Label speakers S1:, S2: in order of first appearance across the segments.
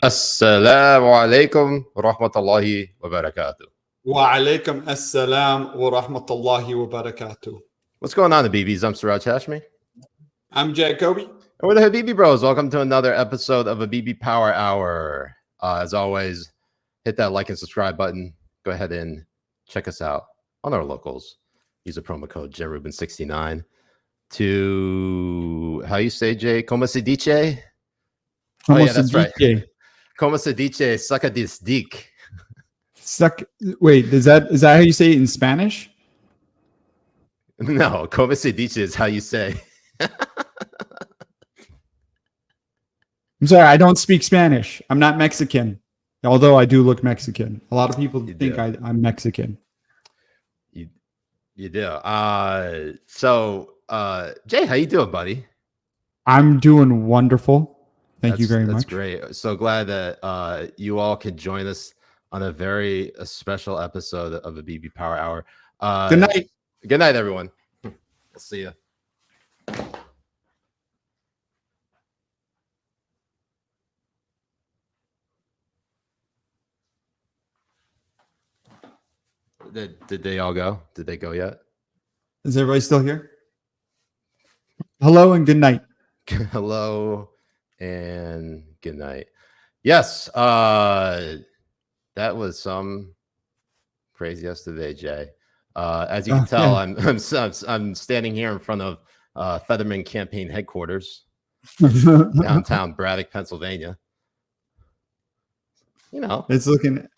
S1: Assalamu alaikum wa rahmatullahi wa barakatuh.
S2: Wa alaikum assalam wa rahmatullahi wa barakatuh.
S1: What's going on, Habibis? I'm Siraj Hashmi.
S2: I'm Mujahed Kobbe.
S1: And we're the Habibi Bros. Welcome to another episode of Habibi Power Hour. As always, hit that like and subscribe button. Go ahead and check us out on our locals. Use the promo code JRuben69 to, how you say, Jay? Como se dice? Oh, yeah, that's right. Como se dice, suck a this dick.
S3: Suck. Wait, is that how you say it in Spanish?
S1: No, como se dice is how you say.
S3: I'm sorry, I don't speak Spanish. I'm not Mexican, although I do look Mexican. A lot of people think I'm Mexican.
S1: You do. So, Jay, how you doing, buddy?
S3: I'm doing wonderful. Thank you very much.
S1: That's great. So glad that you all could join us on a very special episode of the Habibi Power Hour.
S3: Good night.
S1: Good night, everyone. We'll see you. Did they all go? Did they go yet?
S3: Is everybody still here? Hello and good night.
S1: Hello and good night. Yes, that was some crazy yesterday, Jay. As you can tell, yeah. I'm standing here in front of Fetterman campaign headquarters, downtown Braddock, Pennsylvania. You know,
S3: it's looking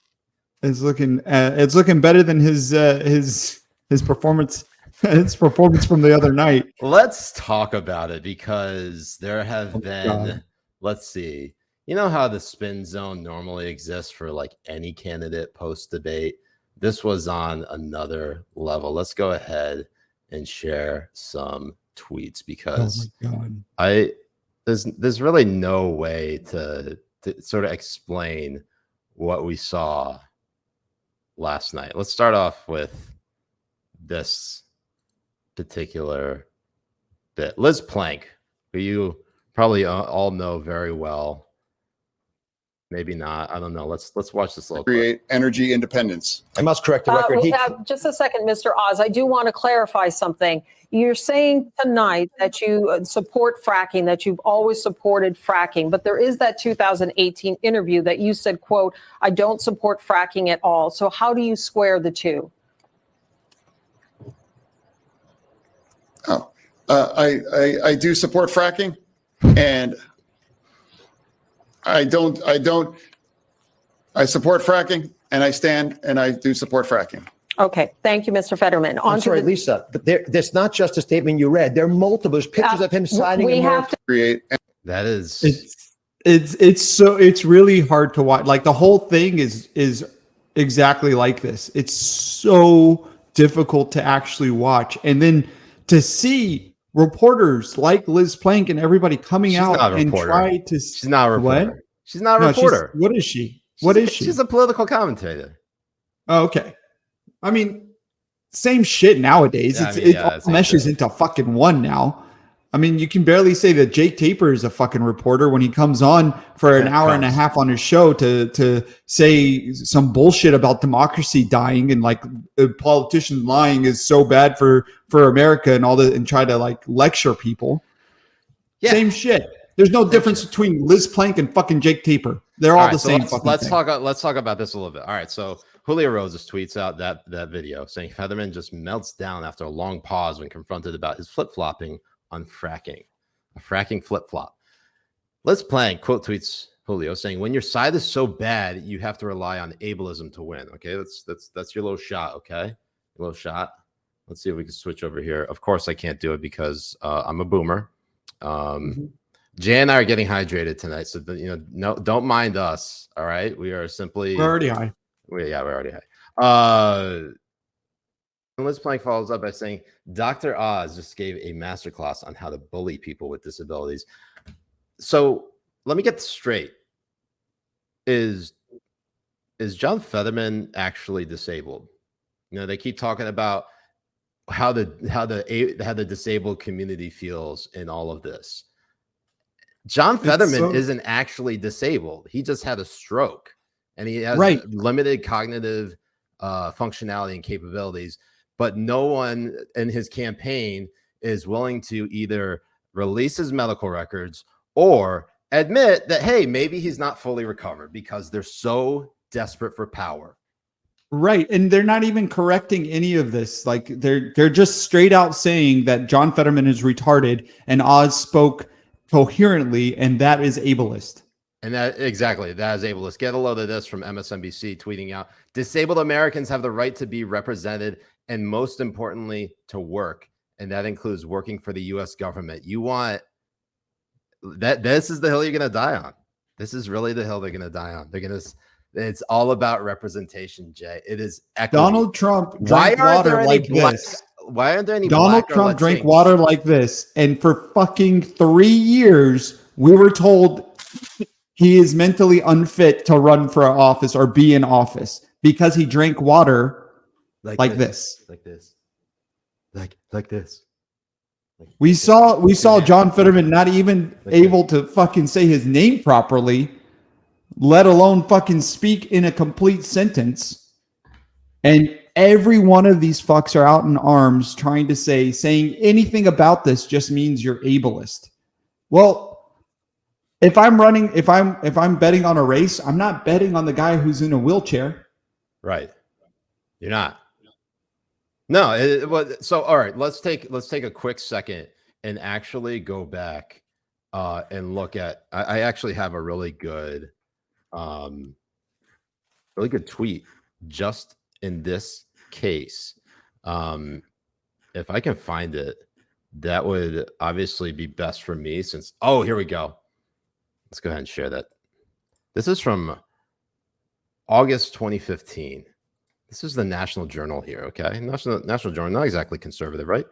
S3: better than his performance. His performance from the other night.
S1: Let's talk about it because there have been. Let's see. You know how the spin zone normally exists for like any candidate post debate. This was on another level. Let's go ahead and share some tweets because there's really no way to sort of explain what we saw last night. Let's start off with this particular bit. Liz Plank, who you probably all know very well. Maybe not. I don't know. Let's watch this little
S4: create energy independence.
S5: I must correct the record.
S6: Just a second, Mr. Oz. I do want to clarify something. You're saying tonight that you support fracking, that you've always supported fracking, but there is that 2018 interview that you said, quote, "I don't support fracking at all." So how do you square the two?
S4: Oh, I do support fracking, and I support fracking, and I stand and I do support fracking.
S6: Okay, thank you, Mr. Fetterman.
S5: I'm sorry, Lisa, but there's not just a statement you read. There are multiple pictures of him signing.
S6: We have to
S4: create.
S1: That is.
S3: It's really hard to watch. Like the whole thing is exactly like this. It's so difficult to actually watch, and then to see reporters like Liz Plank and everybody coming out and try to.
S1: She's not a reporter.
S3: What?
S1: She's not a reporter.
S3: What is she? What is she?
S1: She's a political commentator.
S3: Oh, okay. I mean, same shit nowadays. It all meshes into fucking one now. I mean, you can barely say that Jake Tapper is a fucking reporter when he comes on for an hour and a half on his show to say some bullshit about democracy dying and like a politician lying is so bad for America and all that, and try to like lecture people. Yeah. Same shit. There's no difference between Liz Plank and fucking Jake Tapper. They're all the same.
S1: Let's talk about this a little bit. All right, so Julio Rosas tweets out that video saying Fetterman just melts down after a long pause when confronted about his flip-flopping on fracking, a fracking flip-flop. Liz Plank quote tweets Julio saying, "When your side is so bad, you have to rely on ableism to win." Okay, that's your little shot. Okay, your little shot. Let's see if we can switch over here. Of course, I can't do it because I'm a boomer. Jay and I are getting hydrated tonight, so no, don't mind us. All right, we're
S3: already high.
S1: We're already high. And Liz Plank follows up by saying, "Dr. Oz just gave a masterclass on how to bully people with disabilities." So let me get this straight: Is John Fetterman actually disabled? They keep talking about how the disabled community feels in all of this. John Fetterman isn't actually disabled. He just had a stroke, and he has limited cognitive functionality and capabilities. But no one in his campaign is willing to either release his medical records or admit that, hey, maybe he's not fully recovered, because they're so desperate for power.
S3: Right. And they're not even correcting any of this. Like they're just straight out saying that John Fetterman is retarded and Oz spoke coherently, and that is ableist.
S1: And that is ableist. Get a load of this from MSNBC tweeting out, disabled Americans have the right to be represented and, most importantly, to work. And that includes working for the U.S. government. You want that? This is the hill you're going to die on. This is really the hill they're going to die on. It's all about representation, Jay. It is equity.
S3: Donald Trump drank water like this.
S1: Why aren't there any
S3: Donald Trump drank water like this, and for fucking 3 years, we were told he is mentally unfit to run for office or be in office because he drank water like this. We saw John Fetterman not even able to fucking say his name properly, let alone fucking speak in a complete sentence. And every one of these fucks are out in arms trying to saying anything about this just means you're ableist. Well, if I'm betting on a race, I'm not betting on the guy who's in a wheelchair.
S1: Right. You're not. No. So, all right, let's take a quick second and actually go back and look at, I actually have a really good tweet just in this case. If I can find it, that would obviously be best for me since, oh, here we go. Let's go ahead and share that. This is from August 2015. This is the National Journal here, okay? National Journal, not exactly conservative, right?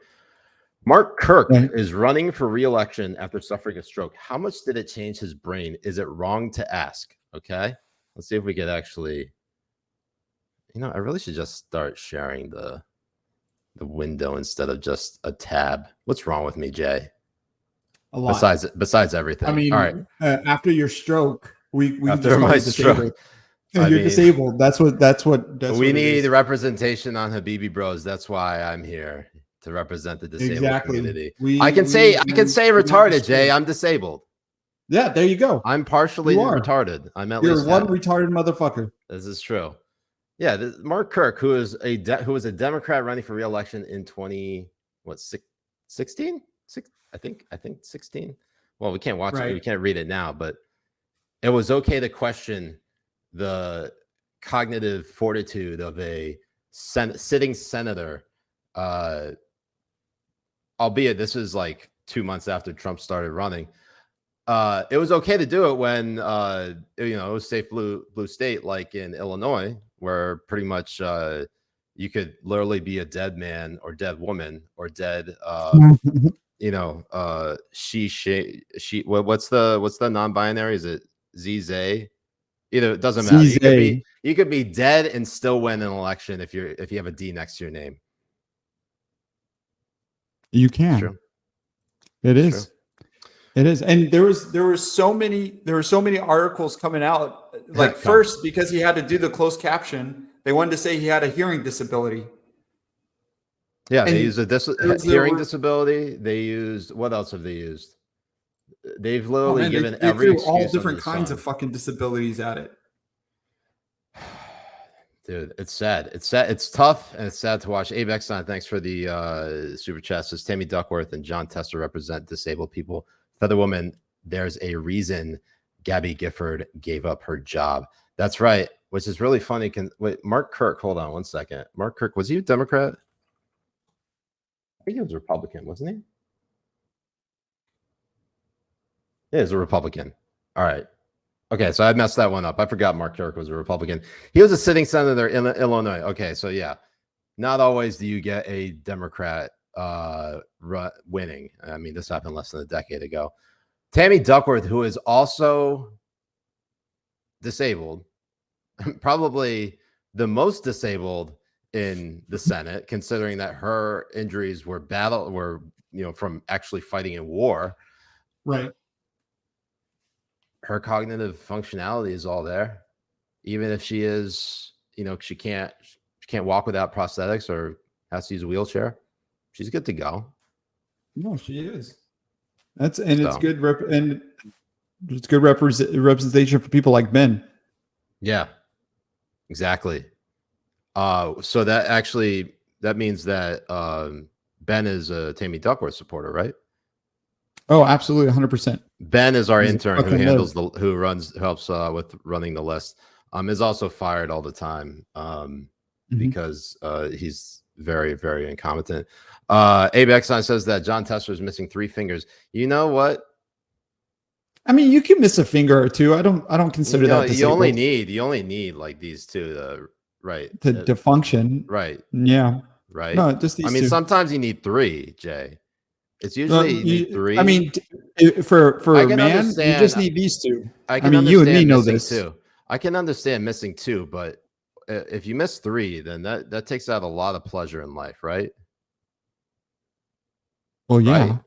S1: Mark Kirk is running for re-election after suffering a stroke. How much did it change his brain? Is it wrong to ask? Okay, let's see if we could actually, I really should just start sharing the window instead of just a tab. What's wrong with me, Jay?
S3: A lot.
S1: Besides everything.
S3: I mean,
S1: all right.
S3: After your stroke, we
S1: after my stroke.
S3: You're disabled. That's what
S1: we need representation on Habibi Bros. That's why I'm here, to represent the disabled community. I can say retarded, Jay. I'm disabled.
S3: Yeah, there you go.
S1: I'm partially retarded.
S3: You're one retarded motherfucker. This
S1: is true. Yeah, Mark Kirk, who was a Democrat running for re-election in 16? I think 16. Well, we can't watch it. We can't read it now, but it was okay to question the cognitive fortitude of a sitting senator, albeit this is like 2 months after Trump started running. It was okay to do it when it was safe blue state, like in Illinois, where pretty much you could literally be a dead man or dead woman or dead she what's the non-binary? Is it Z? Either, it doesn't matter. You could be dead and still win an election if you have a D next to your name.
S3: You can.
S1: True.
S3: It is. It is. And there were so many articles coming out. Like first, because he had to do the closed caption, they wanted to say he had a hearing disability.
S1: Yeah, they used a hearing disability. They used, what else have they used? They've literally given every excuse
S3: all different kinds of fucking disabilities at it.
S1: Dude, it's sad. It's sad. It's tough and it's sad to watch. Abe Exxon, thanks for the super chat. Says Tammy Duckworth and John Tester represent disabled people. Feather Woman, there's a reason Gabby Gifford gave up her job. That's right, which is really funny. Wait, Mark Kirk, hold on one second. Mark Kirk, was he a Democrat? I think he was a Republican, wasn't he? Yeah, he was a Republican. All right. Okay, so I messed that one up. I forgot Mark Kirk was a Republican. He was a sitting senator in Illinois. Okay, so yeah, not always do you get a Democrat winning. I mean, this happened less than a decade ago. Tammy Duckworth, who is also disabled, probably the most disabled in the Senate, considering that her injuries were from actually fighting in war.
S3: Right.
S1: her cognitive functionality is all there, even if she is, she can't walk without prosthetics or has to use a wheelchair. She's good to go.
S3: No, she is. It's good it's good representation for people like Ben.
S1: Yeah, exactly. So that means that Ben is a Tammy Duckworth supporter, right?
S3: Oh, absolutely, 100%.
S1: Ben is our intern who handles who helps with running the list. Is also fired all the time because he's very, very incompetent. Abe Exxon says that John Tester is missing 3 fingers. You know what?
S3: I mean, you can miss a finger or two. I don't consider that disabled.
S1: You only need like these 2
S3: to function.
S1: Right.
S3: Yeah.
S1: Right.
S3: No, just these 2.
S1: Sometimes you need 3, Jay. It's usually you need 3.
S3: I mean, for a man, you just need these 2. I mean, you and me know this
S1: too. I can understand missing 2, but if you miss 3, then that takes out a lot of pleasure in life, right?
S3: Well, yeah.
S1: Right?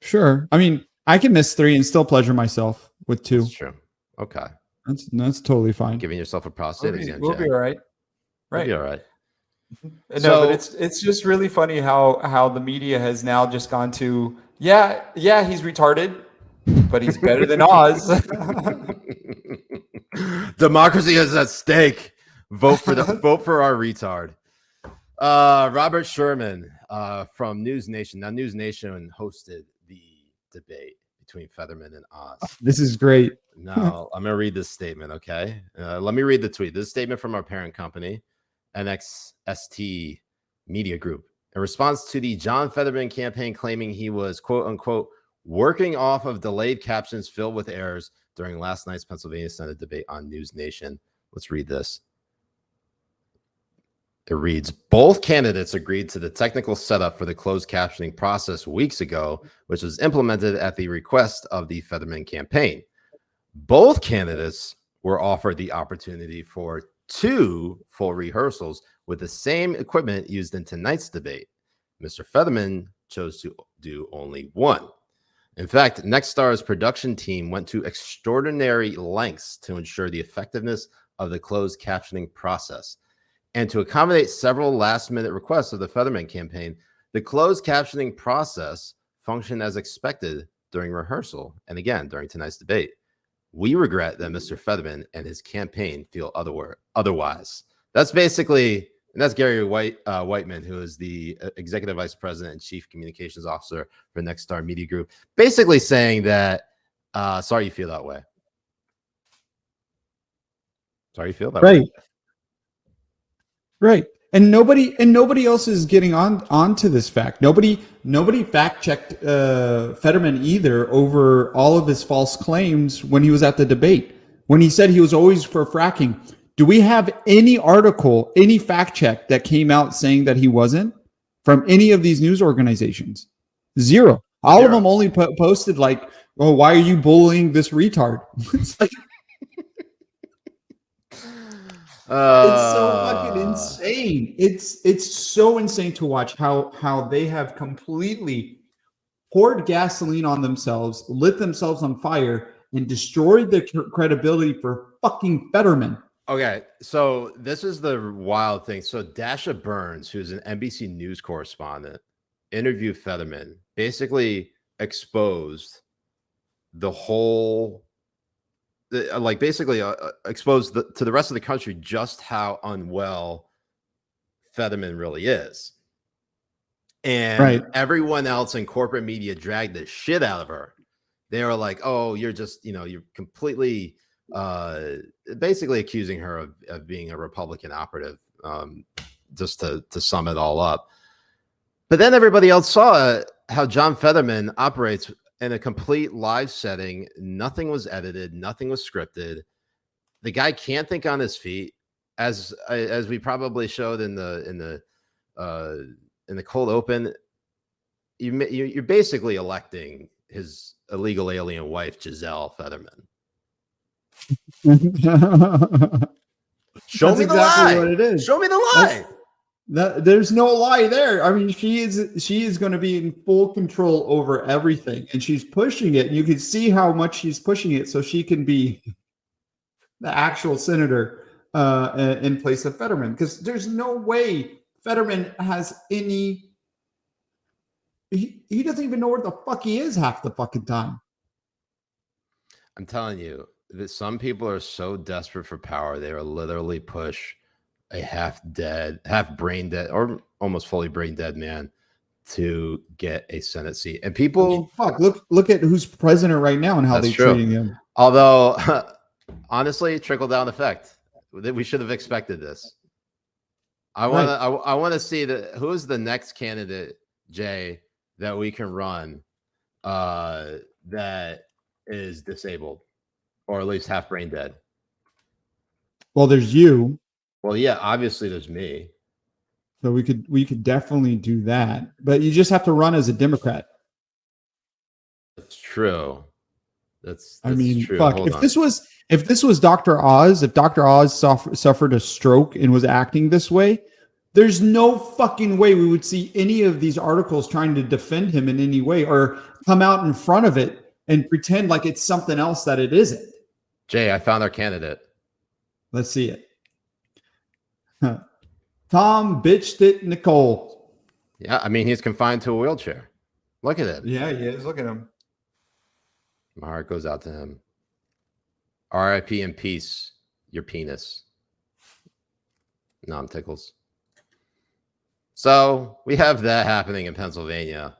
S3: Sure. I mean, I can miss 3 and still pleasure myself with 2.
S1: That's true. Okay.
S3: That's totally fine.
S1: Giving yourself a prosthetic again,
S7: we'll be all right.
S1: Right. We'll be all right.
S7: No, but it's just really funny how the media has now just gone to yeah, he's retarded, but he's better than Oz.
S1: Democracy is at stake. Vote for our retard. Robert Sherman from News Nation. Now, News Nation hosted the debate between Fetterman and Oz.
S3: This is great.
S1: Now, I'm going to read this statement, okay? Let me read the tweet. This is a statement from our parent company, NXST Media Group, in response to the John Fetterman campaign claiming he was, quote unquote, working off of delayed captions filled with errors during last night's Pennsylvania Senate debate on News Nation. Let's read this. It reads, both candidates agreed to the technical setup for the closed captioning process weeks ago, which was implemented at the request of the Fetterman campaign. Both candidates were offered the opportunity for 2 full rehearsals with the same equipment used in tonight's debate. Mr. Fetterman chose to do only 1. In fact, Nextstar's production team went to extraordinary lengths to ensure the effectiveness of the closed captioning process. And to accommodate several last-minute requests of the Fetterman campaign, the closed captioning process functioned as expected during rehearsal and again during tonight's debate. We regret that Mr. Fetterman and his campaign feel otherwise. That's basically, and that's Gary Whiteman, who is the executive vice president and chief communications officer for Nextstar Media Group, basically saying that, sorry you feel that way. Sorry you feel that way.
S3: Right. And nobody else is getting onto this fact. Nobody fact checked Fetterman either over all of his false claims when he was at the debate. When he said he was always for fracking. Do we have any article, any fact check that came out saying that he wasn't from any of these news organizations? 0. All of them only posted like, "Oh, why are you bullying this retard?" It's like it's so fucking insane. It's so insane to watch how they have completely poured gasoline on themselves, lit themselves on fire, and destroyed their credibility for fucking Fetterman.
S1: Okay, so this is the wild thing. So Dasha Burns, who's an NBC News correspondent, interviewed Fetterman, basically exposed the whole exposed to the rest of the country just how unwell Fetterman really is. And everyone else in corporate media dragged the shit out of her. They were like, oh, you're just, you're completely basically accusing her of being a Republican operative, just to sum it all up. But then everybody else saw how John Fetterman operates in a complete live setting. Nothing was edited, nothing was scripted. The guy can't think on his feet, as we probably showed in the cold open. You're basically electing his illegal alien wife, Giselle Fetterman. Show me the lie.
S3: What it is.
S1: Show me the lie.
S3: There's no lie there. I mean, she is going to be in full control over everything, and she's pushing it. And you can see how much she's pushing it, so she can be the actual senator in place of Fetterman. Because there's no way Fetterman has any. He doesn't even know where the fuck he is half the fucking time.
S1: I'm telling you that some people are so desperate for power, they will literally push a half brain dead, or almost fully brain dead man to get a Senate seat. And people,
S3: I mean, fuck, look at who's president right now and how they're treating him.
S1: Although, honestly, trickle down effect. We should have expected this. I want to see who is the next candidate, Jay, that we can run that is disabled or at least half brain dead.
S3: Well, there's you.
S1: Well, yeah, obviously there's me.
S3: So we could definitely do that, but you just have to run as a Democrat.
S1: That's true. That's
S3: I mean,
S1: true.
S3: fuck. If this was Dr. Oz, if Dr. Oz suffered a stroke and was acting this way, there's no fucking way we would see any of these articles trying to defend him in any way or come out in front of it and pretend like it's something else that it isn't.
S1: Jay, I found our candidate.
S3: Let's see it. Tom bitched it, Nicole.
S1: Yeah, I mean, he's confined to a wheelchair. Look at it.
S7: Yeah, he is. Look at him.
S1: My heart goes out to him. R.I.P. in peace, your penis. Nom tickles. So we have that happening in Pennsylvania.